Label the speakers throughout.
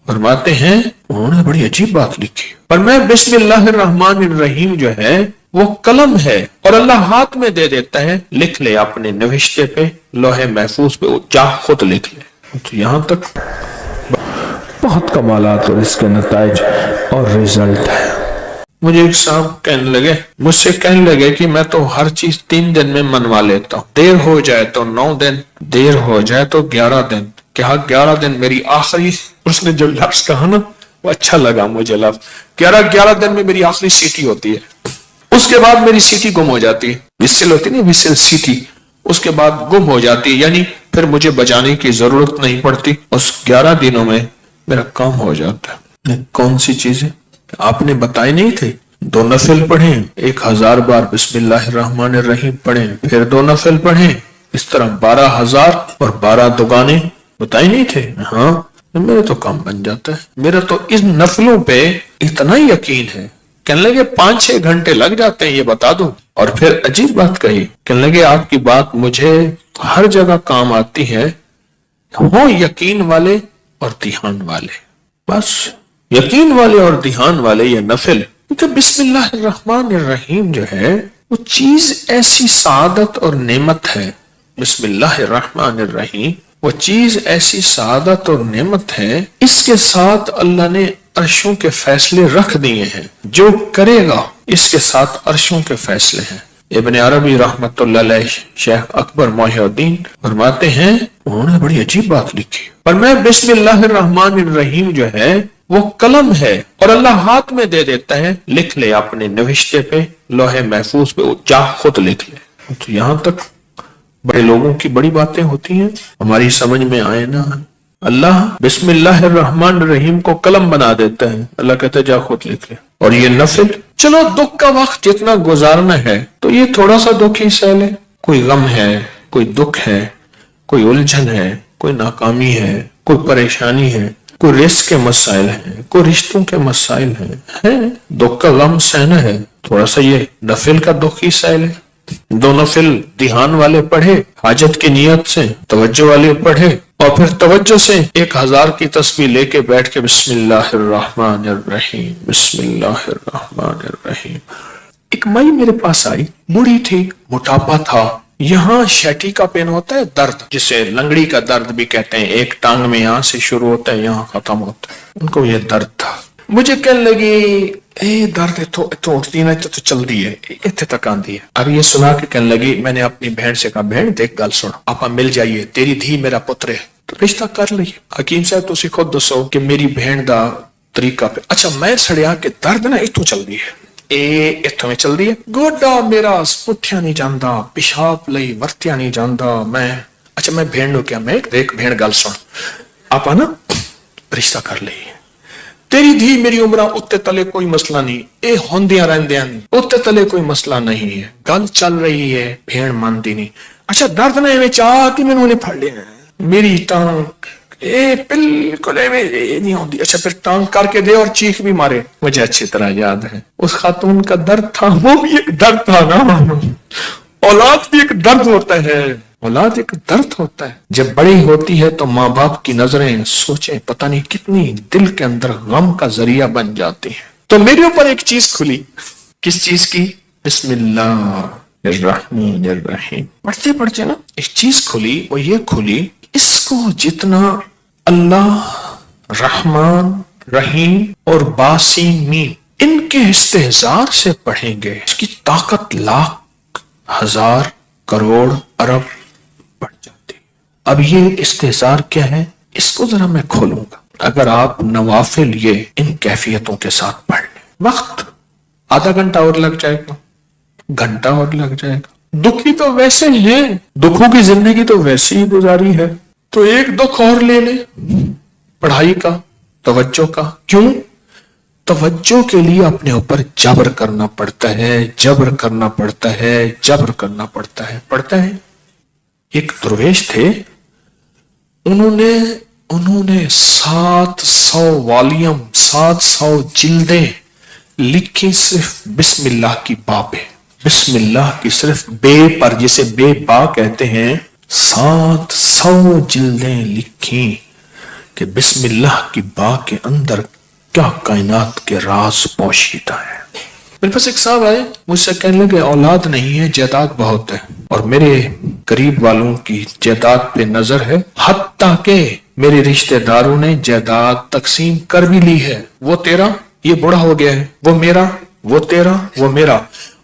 Speaker 1: فرماتے ہیں انہوں نے بڑی عجیب بات لکھی، پر میں بسم اللہ الرحمن الرحیم جو ہے وہ قلم ہے اور اللہ ہاتھ میں دے دیتا ہے، لکھ لے اپنے نوشتے پہ، لوح محفوظ پہ، جا خود لکھ لے۔ تو یہاں تک بہت کمالات اور اس کے نتائج اور رزلٹ ہے۔ مجھے ایک صاحب مجھ سے کہنے لگے کہ میں تو ہر چیز 3 دن میں منوا لیتا ہوں، دیر ہو جائے تو 9 دن، دیر ہو جائے تو 11 دن۔ کہا 11 دن میری آخری، اس نے جو لفظ کہا نا وہ اچھا لگا مجھے لفظ، 11 دن میں میری آخری سیٹی ہوتی ہے، اس کے بعد میری سیٹی گم ہو جاتی ہے، وسل ہوتی نہیں، وسل سیٹی، اس کے بعد گم ہو جاتی ہے، یعنی پھر مجھے بجانے کی ضرورت نہیں پڑتی، اس 11 دنوں میں میرا کام ہو جاتا ہے۔ کون سی چیزیں آپ نے بتائے نہیں تھے؟ 2 نفل پڑھیں، 1000 بار بسم اللہ الرحمن الرحیم پڑھیں، پھر 2 نفل پڑھیں، اس طرح 12,000 اور 12 دوگانے بتائے نہیں تھے؟ ہاں، میرا تو کام بن جاتا ہے، میرا تو ان نفلوں پہ اتنا یقین ہے۔ کہنے لگے 5-6 گھنٹے لگ جاتے ہیں یہ بتا دوں، اور پھر عجیب بات کہی، کہنے لگے آپ کی بات مجھے ہر جگہ کام آتی ہے، ہوں یقین والے اور دھیان والے، بس یقین والے اور دھیان والے یہ نفل، کیونکہ بسم اللہ الرحمن الرحیم جو ہے وہ چیز ایسی سعادت اور نعمت ہے، بسم اللہ الرحمن الرحیم وہ چیز ایسی سعادت اور نعمت ہے، اس کے ساتھ اللہ نے عرشوں کے فیصلے رکھ دیے ہیں، جو کرے گا اس کے ساتھ عرشوں کے فیصلے ہیں۔ ابن عربی رحمت اللہ علیہ، شیخ اکبر محی الدین فرماتے ہیں انہوں نے بڑی عجیب بات لکھی، پر میں بسم اللہ الرحمن الرحیم جو ہے وہ قلم ہے اور اللہ ہاتھ میں دے دیتا ہے، لکھ لے اپنے نوشتے پہ، لوح محفوظ پہ، جا خود لکھ لے۔ تو یہاں تک بڑے لوگوں کی بڑی باتیں ہوتی ہیں، ہماری سمجھ میں آئے نا، اللہ بسم اللہ الرحمن الرحیم کو قلم بنا دیتا ہے، اللہ کہتا ہے جا خود لکھ لے۔ اور یہ نفل، چلو دکھ کا وقت جتنا گزارنا ہے تو یہ تھوڑا سا دکھ ہی سہ لے، کوئی غم ہے، کوئی دکھ ہے، کوئی الجھن ہے، کوئی ناکامی ہے، کوئی پریشانی ہے، کوئی رزق کے مسائل ہیں، کوئی رشتوں کے مسائل ہیں، دکھ کا غم سہنا ہے، تھوڑا سا یہ نفل کا دکھ ہی سہ لے۔ 2 نفل دھیان والے پڑھے، حاجت کی نیت سے، توجہ والے پڑھے، اور پھر توجہ سے 1000 کی تسبیح لے کے بیٹھ کے بسم اللہ الرحمن الرحیم، بسم اللہ الرحمن الرحیم۔ ایک مائی میرے پاس آئی، بوڑھی تھی، موٹاپا تھا، یہاں شیٹی کا پین ہوتا ہے درد، جسے لنگڑی کا درد بھی کہتے ہیں، ایک ٹانگ میں یہاں سے شروع ہوتا ہے یہاں ختم ہوتا ہے، ان کو یہ درد تھا۔ مجھے کہنے لگی درد اتو اٹھتی نا تو چل دی ہے، اتنے تک آندی ہے۔ اب یہ سنا کے کہنے لگی، میں نے اپنی بہن سے کہا بہن دیکھ گل سن، آپا مل جائیے، تیری دھی میرا پتر ہے، تو رشتہ کر لئیے۔ حکیم صاحب تسی خود دسو کہ میری بہن دا طریقہ پہ، اچھا میں سڑیا کہ درد نا اتو چل دی ہے، اتوں میں چل دی ہے، گوڈا میرا پٹھیا نہیں جاندا، پیشاب لئی ورتیا نہیں جاندا، اچھا میں بہن نو کیا، میں دیکھ بہن گل سن، آپا نا رشتہ کر لئیے، تیری دھی میری عمرہ اتے تلے کوئی مسئلہ نہیں، اے ہوندیاں رہندیاں نہیں، اتے تلے کوئی مسئلہ نہیں ہے، گل چل رہی ہے، بھیڑ مانتی نہیں، اچھا درد نہ ایویں چاہ کہ میں نے پھڑ لیا میری ٹانگ، بالکل ایویں نہیں ہوندی، اچھا پھر ٹانگ کر کے دے اور چیخ بھی مارے۔ مجھے اچھی طرح یاد ہے اس خاتون کا درد تھا، وہ بھی ایک درد تھا نا، اولاد بھی ایک درد ہوتا ہے، اولاد ایک درد ہوتا ہے، جب بڑی ہوتی ہے تو ماں باپ کی نظریں سوچیں پتہ نہیں کتنی دل کے اندر غم کا ذریعہ بن جاتی ہیں۔ تو میرے اوپر ایک چیز کھلی، کس چیز کی؟ بسم اللہ الرحمن الرحیم پڑھتے پڑھتے نا ایک چیز کھلی، وہ یہ کھلی، اس کو جتنا اللہ رحمان رحیم اور باسین میم ان کے استحضار سے پڑھیں گے، اس کی طاقت لاکھ ہزار کروڑ ارب بڑھ جاتی۔ اب یہ استحضار کیا ہے، اس کو ذرا میں کھولوں گا۔ اگر آپ نوافل یہ ان کیفیتوں کے ساتھ پڑھ لیں، وقت آدھا گھنٹہ اور لگ جائے گا، گھنٹہ اور لگ جائے گا، دکھی تو ویسے ہی ہے، دکھوں کی زندگی تو ویسے ہی گزاری ہے، تو ایک دکھ اور لے لے پڑھائی کا، توجہ کا۔ کیوں؟ توجہ کے لیے اپنے اوپر جبر کرنا پڑتا ہے، جبر کرنا پڑتا ہے، جبر کرنا پڑتا ہے، پڑھتا ہے۔ ایک درویش تھے، انہوں نے 700 والیوم 700 جلدیں لکھی صرف بسم اللہ کی با پہ، بسم اللہ کی صرف بے پر، جسے بے با کہتے ہیں، 700 جلدیں لکھی کہ بسم اللہ کی با کے اندر کیا کائنات کے راز پوشیدہ ہے۔ میرے پاس ایک صاحب آئے، مجھ سے کہنے لگے اولاد نہیں ہے، جائیداد بہت ہے، اور میرے قریب والوں کی جائیداد پہ نظر ہے، حتیٰ کہ میرے رشتہ داروں نے جائیداد تقسیم کر بھی لی ہے، وہ تیرا، یہ بڑا ہو گیا ہے، وہ میرا، وہ تیرا، وہ میرا،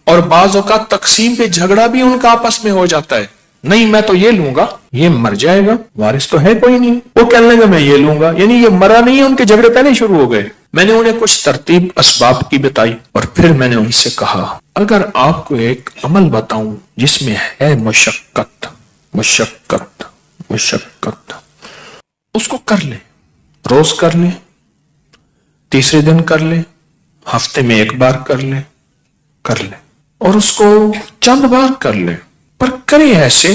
Speaker 1: اور بعض اوقات تقسیم پہ جھگڑا بھی ان کا آپس میں ہو جاتا ہے، نہیں میں تو یہ لوں گا، یہ مر جائے گا، وارث تو ہے کوئی نہیں، وہ کہنے لگا میں یہ لوں گا، یعنی یہ مرا نہیں ہے، ان کے جھگڑے پہلے شروع ہو گئے۔ میں نے انہیں کچھ ترتیب اسباب کی بتائی، اور پھر میں نے ان سے کہا اگر آپ کو ایک عمل بتاؤں جس میں ہے مشقت مشقت مشقت، اس کو کر لیں، روز کر لیں، تیسرے دن کر لیں، ہفتے میں ایک بار کر لیں، اور اس کو چند بار کر لیں، پر کریں ایسے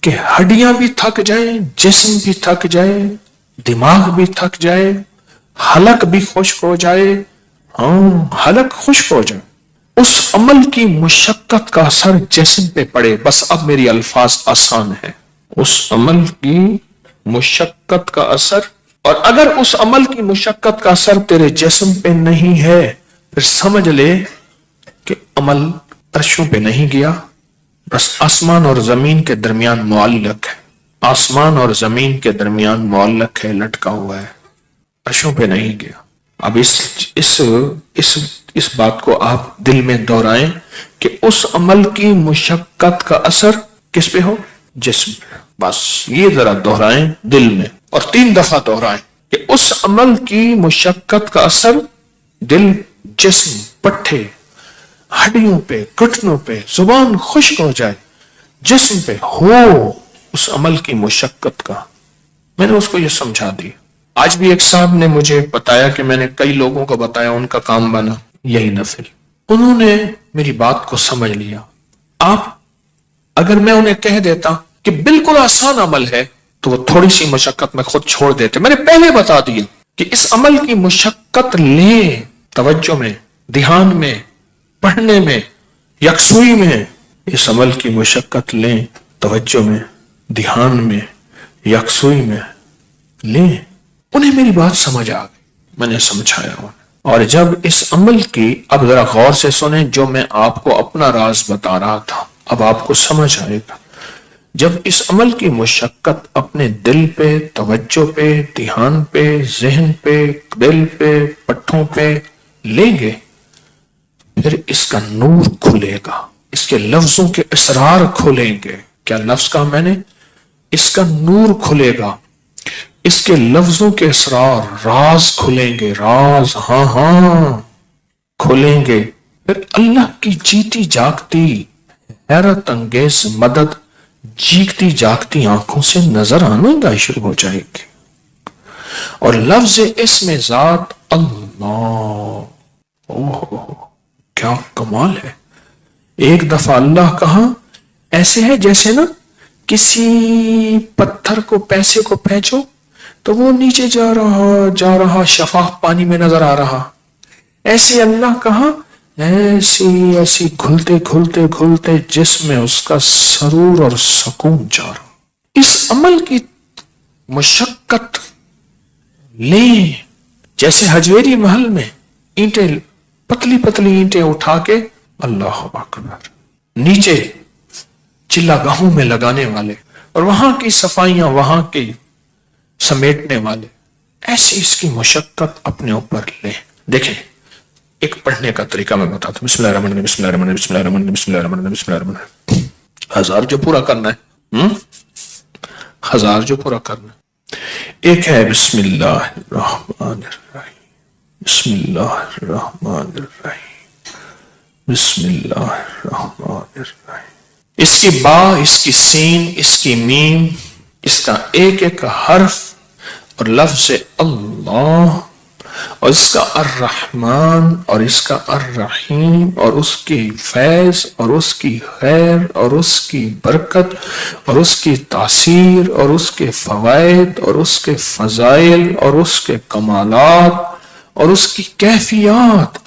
Speaker 1: کہ ہڈیاں بھی تھک جائیں، جسم بھی تھک جائے، دماغ بھی تھک جائے، حلق بھی خشک ہو جائے، حلق خشک ہو جائے، اس عمل کی مشقت کا اثر جسم پہ پڑے۔ بس اب میری الفاظ آسان ہے، اس عمل کی مشقت کا اثر، اور اگر اس عمل کی مشقت کا اثر تیرے جسم پہ نہیں ہے پھر سمجھ لے کہ عمل عرشوں پہ نہیں گیا، بس آسمان اور زمین کے درمیان معلق ہے، آسمان اور زمین کے درمیان معلق ہے، لٹکا ہوا ہے، عرشوں پہ نہیں گیا۔ اب اس بات کو آپ دل میں دہرائیں کہ اس عمل کی مشقت کا اثر کس پہ ہو؟ جسم پہ۔ بس یہ ذرا دہرائیں دل میں، اور 3 دفعہ دہرائیں کہ اس عمل کی مشقت کا اثر دل، جسم، پٹھے، ہڈیوں پہ، گھٹنوں پہ، زبان خشک ہو جائے، جسم پہ ہو اس عمل کی مشقت کا۔ میں نے اس کو یہ سمجھا دی۔ آج بھی ایک صاحب نے مجھے بتایا کہ میں نے کئی لوگوں کو بتایا، ان کا کام بنا یہی نفل، انہوں نے میری بات کو سمجھ لیا۔ آپ اگر میں انہیں کہہ دیتا کہ بالکل آسان عمل ہے تو وہ تھوڑی سی مشقت میں خود چھوڑ دیتے۔ میں نے پہلے بتا دیا کہ اس عمل کی مشقت لیں، توجہ میں، دھیان میں، پڑھنے میں، یکسوئی میں، اس عمل کی مشقت لیں، توجہ میں، دھیان میں، یکسوئی میں لیں۔ انہیں میری بات سمجھ آ گئی، میں نے سمجھایا انہیں۔ اور جب اس عمل کی، اب ذرا غور سے سنیں جو میں آپ کو اپنا راز بتا رہا تھا، اب آپ کو سمجھ آئے گا۔ جب اس عمل کی مشقت اپنے دل پہ، توجہ پہ، دھیان پہ، ذہن پہ، دل پہ، پٹھوں پہ لیں گے، پھر اس کا نور کھلے گا، اس کے لفظوں کے اسرار کھلیں گے۔ کیا لفظ کہا میں نے؟ اس کا نور کھلے گا، اس کے لفظوں کے اسرار، راز کھلیں گے، راز، ہاں کھلیں گے۔ پھر اللہ کی جیتی جاگتی حیرت انگیز مدد جیگتی جاگتی آنکھوں سے نظر آنا شروع ہو جائے گی، اور لفظ اس میں ذات اللہ، کیا کمال ہے۔ ایک دفعہ اللہ کہا، ایسے ہے جیسے نا کسی پتھر کو، پیسے کو پھینچو تو وہ نیچے جا رہا شفاف پانی میں نظر آ رہا، ایسے اللہ کہا، ایسی گھلتے گھلتے گھلتے جسم میں اس کا سرور اور سکون جا رہا۔ اس عمل کی مشقت لیں، جیسے حجویری محل میں اینٹیں، پتلی پتلی اینٹیں اٹھا کے اللہ اکبر نیچے چلا گاہوں میں لگانے والے، اور وہاں کی صفائیاں، وہاں کی سمیٹنے والے، ایسی اس کی مشقت اپنے اوپر لیں۔ دیکھیں ایک پڑھنے کا طریقہ میں بتاتا ہوں، بسم اللہ الرحمن الرحیم، بسم اللہ الرحمن الرحیم، بسم اللہ الرحمن الرحیم، بسم اللہ الرحمن الرحیم، بسم اللہ الرحمن الرحیم۔ 1000 جو پورا کرنا ہے، 1000 جو پورا کرنا ہے۔ ایک ہے بسم اللہ الرحمن الرحیم، بسم اللہ الرحمن الرحیم، بسم اللہ الرحمن الرحیم۔ اس کی با، اس کی سین، اس کی میم، اس کا ایک ایک حرف اور لفظ اللہ، اور اس کا الرحمن اور اس کا الرحیم، اور اس کی فیض اور اس کی خیر اور اس کی برکت اور اس کی تاثیر اور اس کے فوائد اور اس کے فضائل اور اس کے کمالات اور اس کی کیفیات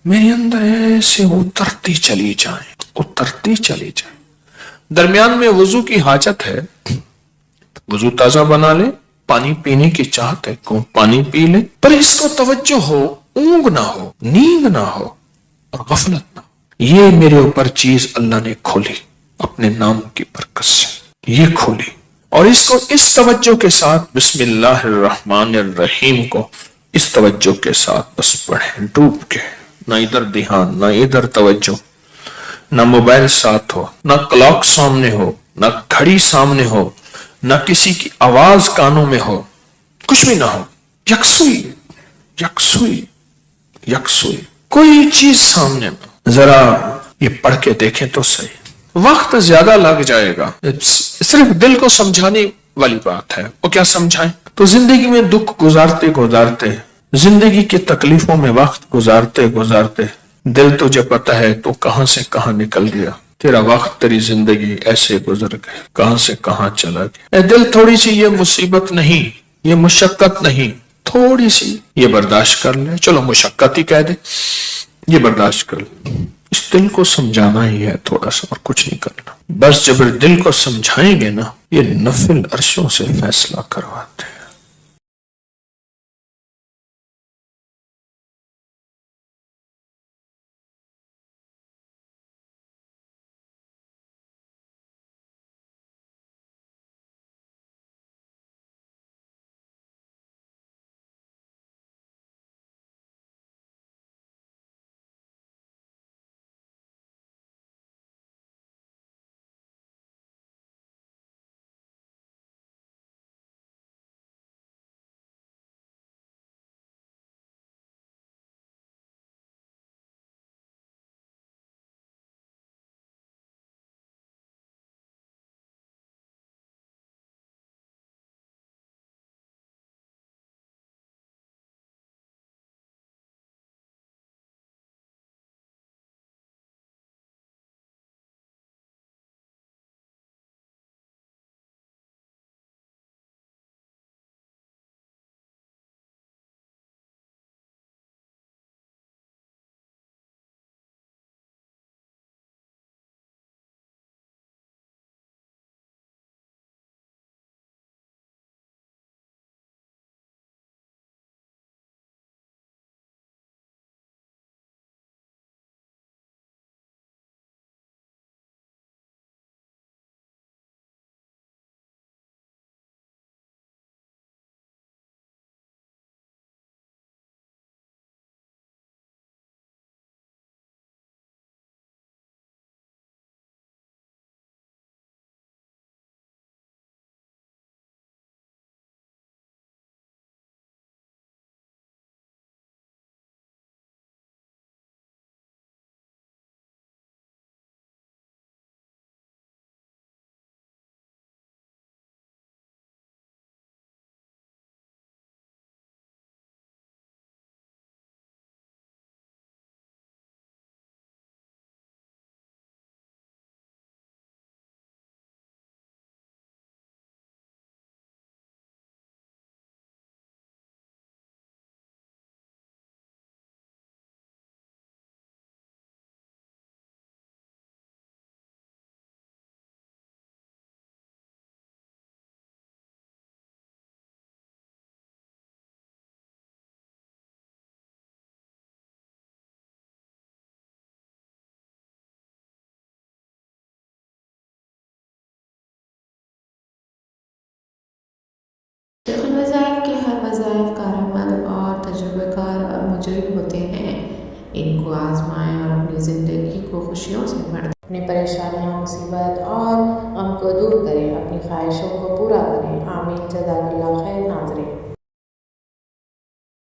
Speaker 1: میرے اندر ایسے اترتی چلی جائیں، اترتی چلی جائیں۔ درمیان میں وضو کی حاجت ہے، وضو تازہ بنا لیں، پانی پینے کی چاہت ہے، کو پانی پی لے، پر اس کو توجہ ہو، اونگ نہ ہو، نیند نہ ہو اور غفلت نہ ہو۔ یہ میرے اوپر چیز اللہ نے کھولی اپنے نام کی برکت سے، یہ کھولی، اور اس کو اس توجہ کے ساتھ بسم اللہ الرحمن الرحیم کو اس توجہ کے ساتھ بس پڑھیں ڈوب کے، نہ ادھر دھیان نہ ادھر توجہ، نہ موبائل ساتھ ہو، نہ کلاک سامنے ہو، نہ گھڑی سامنے ہو، نہ کسی کی آواز کانوں میں ہو، کچھ بھی نہ ہو، یکسوئی یکسوئی یکسوئی، کوئی چیز سامنے میں۔ ذرا یہ پڑھ کے دیکھیں تو صحیح، وقت زیادہ لگ جائے گا، صرف دل کو سمجھانے والی بات ہے۔ وہ کیا سمجھائیں؟ تو زندگی میں دکھ گزارتے گزارتے، زندگی کی تکلیفوں میں وقت گزارتے گزارتے دل تجھے پتہ ہے تو کہاں سے کہاں نکل گیا، تیرا وقت تیری زندگی ایسے گزر گئے، کہاں سے کہاں چلا گیا۔ اے دل، تھوڑی سی یہ مصیبت نہیں، یہ مشقت نہیں، تھوڑی سی یہ برداشت کر لے، چلو مشقت ہی کہہ دے، یہ برداشت کر لے۔ اس دل کو سمجھانا ہی ہے تھوڑا سا، اور کچھ نہیں کرنا۔ بس جب دل کو سمجھائیں گے نا، یہ نفل عرشوں سے فیصلہ کرواتے ہیں۔
Speaker 2: شیخ الوظائف کے ہر وظائف کارآمد اور تجربہ کار اور مجرب ہوتے ہیں، ان کو آزمائیں اور اپنی زندگی کو خوشیوں سے بھر دیں، اپنی پریشانیاں، مصیبت اور غم کو دور کریں، اپنی خواہشوں کو پورا کریں۔ آمین، جزاک اللہ